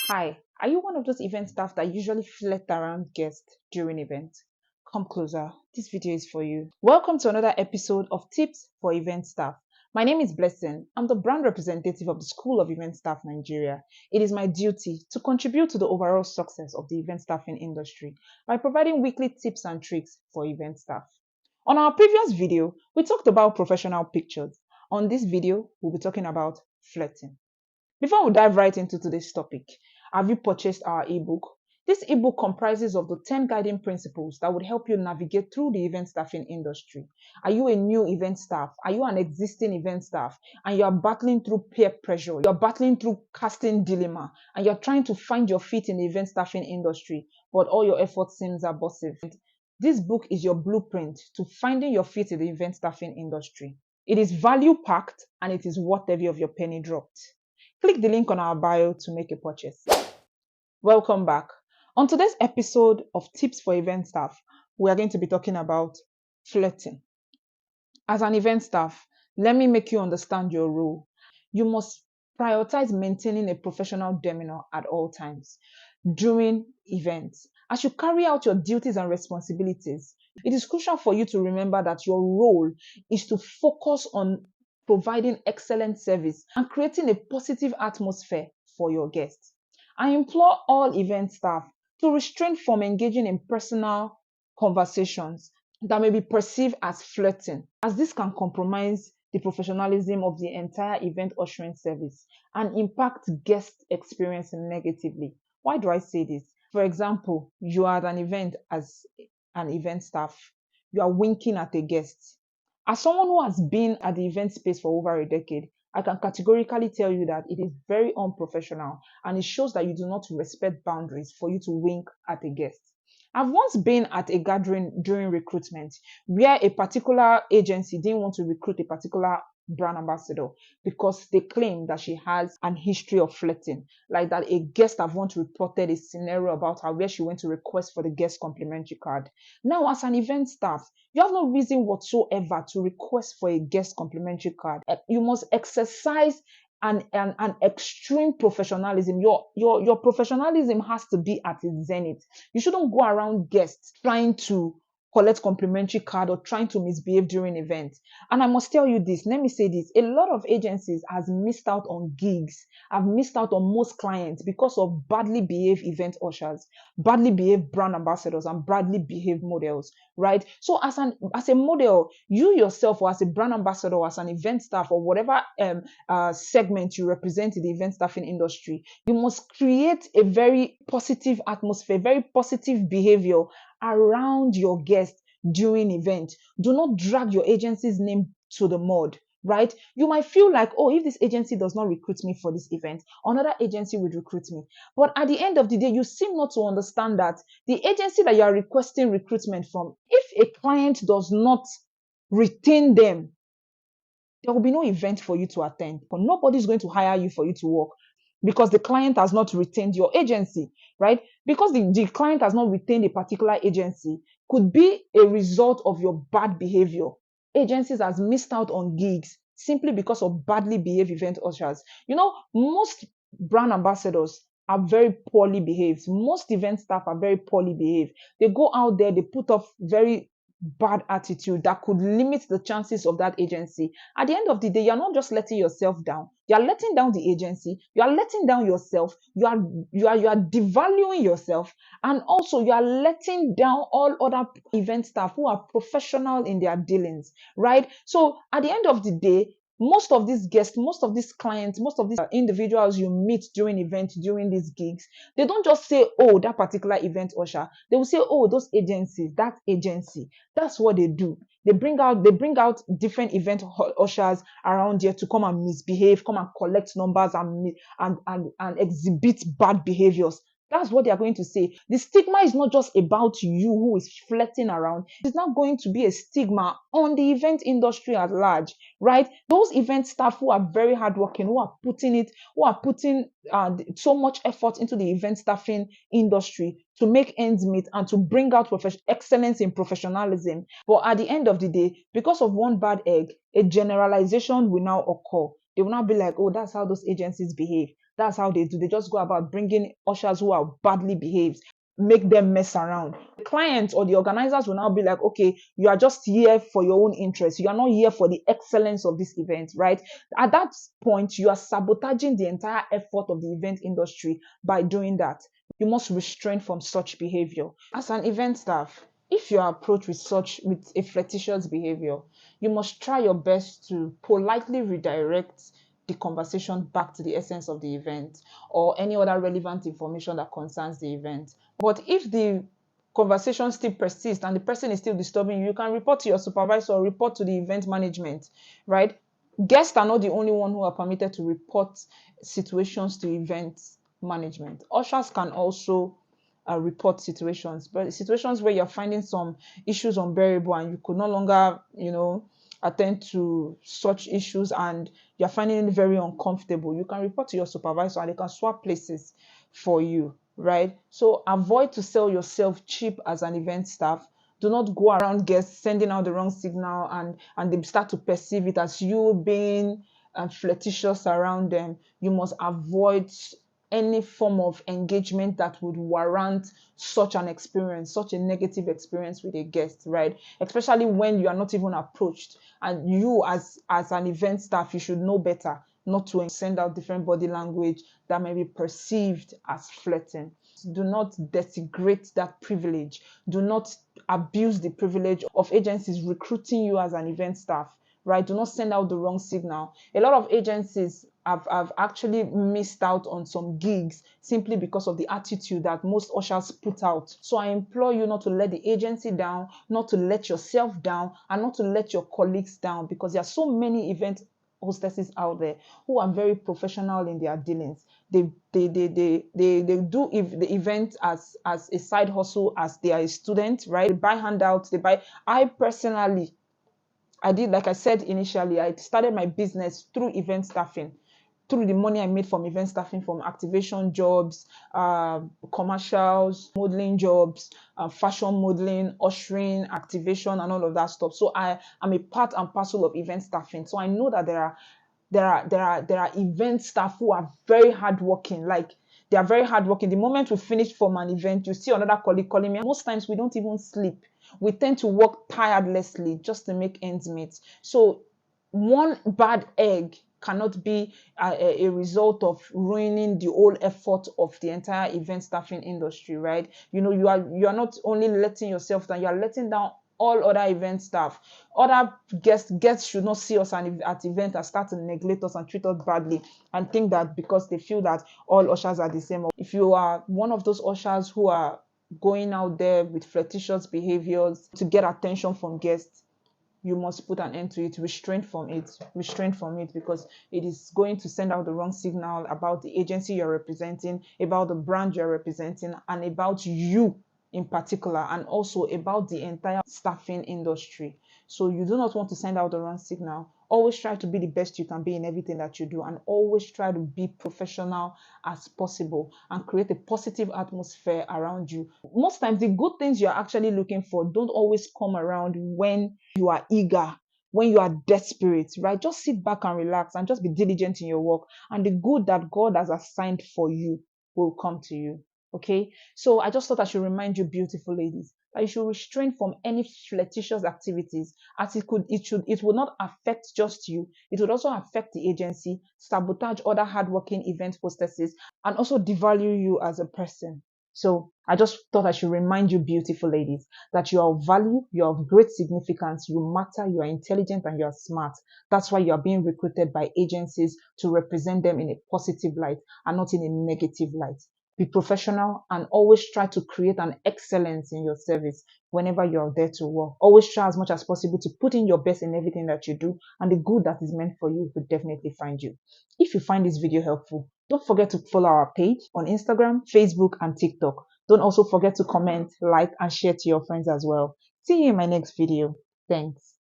Hi, are you one of those event staff that usually flirt around guests during events? Come closer, this video is for you. Welcome to another episode of Tips for Event Staff. My name is Blessing. I'm the brand representative of the School of Event Staff Nigeria. It is my duty to contribute to the overall success of the event staffing industry by providing weekly tips and tricks for event staff. On our previous video, we talked about professional pictures. On this video, we'll be talking about flirting. Before we dive right into today's topic, have you purchased our ebook? This ebook comprises of the 10 guiding principles that would help you navigate through the event staffing industry. Are you a new event staff? Are you an existing event staff? And you are battling through peer pressure, you're battling through casting dilemma, and you're trying to find your feet in the event staffing industry, but all your efforts seems abortive. This book is your blueprint to finding your feet in the event staffing industry. It is value packed and it is worth every of your penny dropped. Click the link on our bio to make a purchase. Welcome back. On today's episode of Tips for Event Staff, we are going to be talking about flirting. As an event staff, let me make you understand your role. You must prioritize maintaining a professional demeanor at all times during events. As you carry out your duties and responsibilities, it is crucial for you to remember that your role is to focus on providing excellent service and creating a positive atmosphere for your guests. I implore all event staff to refrain from engaging in personal conversations that may be perceived as flirting, as this can compromise the professionalism of the entire event ushering service and impact guest experience negatively. Why do I say this? For example, you are at an event as an event staff, you are winking at a guest. As someone who has been at the event space for over a decade, I can categorically tell you that it is very unprofessional and it shows that you do not respect boundaries for you to wink at a guest. I've once been at a gathering during recruitment where a particular agency didn't want to recruit a particular brand ambassador because they claim that she has an history of flirting. Like that a guest have once reported a scenario about her where she went to request for the guest complimentary card. Now, as an event staff, you have no reason whatsoever to request for a guest complimentary card. You must exercise an extreme professionalism. Your professionalism has to be at its zenith. You shouldn't go around guests trying to collect complimentary card or trying to misbehave during events. And I must tell you this, let me say this, a lot of agencies has missed out on gigs, have missed out on most clients because of badly behaved event ushers, badly behaved brand ambassadors, and badly behaved models, right? So as a model, you yourself, or as a brand ambassador, or as an event staff, or whatever segment you represent in the event staffing industry, you must create a very positive atmosphere, very positive behavior around your guests during event. Do not drag your agency's name to the mud, right? You might feel like, oh, if this agency does not recruit me for this event, another agency would recruit me. But at the end of the day, you seem not to understand that the agency that you are requesting recruitment from, if a client does not retain them, there will be no event for you to attend. But nobody's going to hire you for you to work because the client has not retained your agency, right? Because the client has not retained a particular agency could be a result of your bad behavior. Agencies has missed out on gigs simply because of badly behaved event ushers. Most brand ambassadors are very poorly behaved. Most event staff are very poorly behaved. They go out there, they put off very bad attitude that could limit the chances of that agency. At the end of the day, you're not just letting yourself down. You are letting down the agency. You are letting down yourself. You are devaluing yourself, and also you are letting down all other event staff who are professional in their dealings, right? So at the end of the day, most of these guests, most of these clients, most of these individuals you meet during events, during these gigs, they don't just say, oh, that particular event usher. They will say, oh, those agencies, that agency. That's what they do. They bring out different event ushers around here to come and misbehave, come and collect numbers and exhibit bad behaviors. That's what they are going to say. The stigma is not just about you who is flirting around. It's not going to be a stigma on the event industry at large, right? Those event staff who are very hardworking, who are putting so much effort into the event staffing industry to make ends meet and to bring out excellence in professionalism. But at the end of the day, because of one bad egg, a generalization will now occur. They will not be like, oh, that's how those agencies behave. That's how they do. They just go about bringing ushers who are badly behaved, make them mess around. The clients or the organizers will now be like, okay, you are just here for your own interest. You are not here for the excellence of this event, right? At that point, you are sabotaging the entire effort of the event industry by doing that. You must restrain from such behavior. As an event staff, if you are approached with a flirtatious behavior, you must try your best to politely redirect the conversation back to the essence of the event or any other relevant information that concerns the event. But if the conversation still persists and the person is still disturbing you, you can report to your supervisor or report to the event management, right? Guests are not the only one who are permitted to report situations to event management. Ushers can also report situations, but situations where you're finding some issues unbearable and you could no longer, attend to such issues and you're finding it very uncomfortable, you can report to your supervisor and they can swap places for you, right? So avoid to sell yourself cheap as an event staff. Do not go around guests sending out the wrong signal and they start to perceive it as you being flirtatious around them. You must avoid any form of engagement that would warrant such an experience, such a negative experience with a guest, right? Especially when you are not even approached. And you as an event staff, you should know better not to send out different body language that may be perceived as flirting. Do not denigrate that privilege. Do not abuse the privilege of agencies recruiting you as an event staff, right? Do not send out the wrong signal. A lot of agencies have actually missed out on some gigs simply because of the attitude that most ushers put out. So I implore you not to let the agency down, not to let yourself down, and not to let your colleagues down, because there are so many event hostesses out there who are very professional in their dealings. They do the event as a side hustle, as they are a student, right? They buy handouts, they buy. I did, like I said initially, I started my business through event staffing, through the money I made from event staffing, from activation jobs, commercials, modeling jobs, fashion modeling, ushering, activation, and all of that stuff. So I am a part and parcel of event staffing. So I know that there are event staff who are very hardworking. Like, they are very hardworking. The moment we finish from an event, you see another colleague calling me. Most times we don't even sleep. We tend to work tirelessly just to make ends meet. So one bad egg cannot be a result of ruining the whole effort of the entire event staffing industry, right? You are not only letting yourself down, you are letting down all other event staff. Other guests should not see us at event and start to neglect us and treat us badly and think that because they feel that all ushers are the same. If you are one of those ushers who are going out there with flirtatious behaviors to get attention from guests, you must put an end to it. Restrain from it, because it is going to send out the wrong signal about the agency you're representing, about the brand you're representing, and about you in particular, and also about the entire staffing industry. So you do not want to send out the wrong signal. Always try to be the best you can be in everything that you do, and always try to be professional as possible and create a positive atmosphere around you. Most times, the good things you're actually looking for don't always come around when you are eager, when you are desperate, right? Just sit back and relax and just be diligent in your work, and the good that God has assigned for you will come to you. Okay, so I just thought I should remind you, beautiful ladies, that you should restrain from any flirtatious activities, as it will not affect just you, it would also affect the agency, sabotage other hardworking event hostesses, and also devalue you as a person. So I just thought I should remind you, beautiful ladies, that you are of value, you are of great significance, you matter, you are intelligent, and you are smart. That's why you are being recruited by agencies to represent them in a positive light and not in a negative light. Be professional and always try to create an excellence in your service whenever you're there to work. Always try as much as possible to put in your best in everything that you do, and the good that is meant for you will definitely find you. If you find this video helpful, don't forget to follow our page on Instagram, Facebook, and TikTok. Don't also forget to comment, like, and share to your friends as well. See you in my next video. Thanks.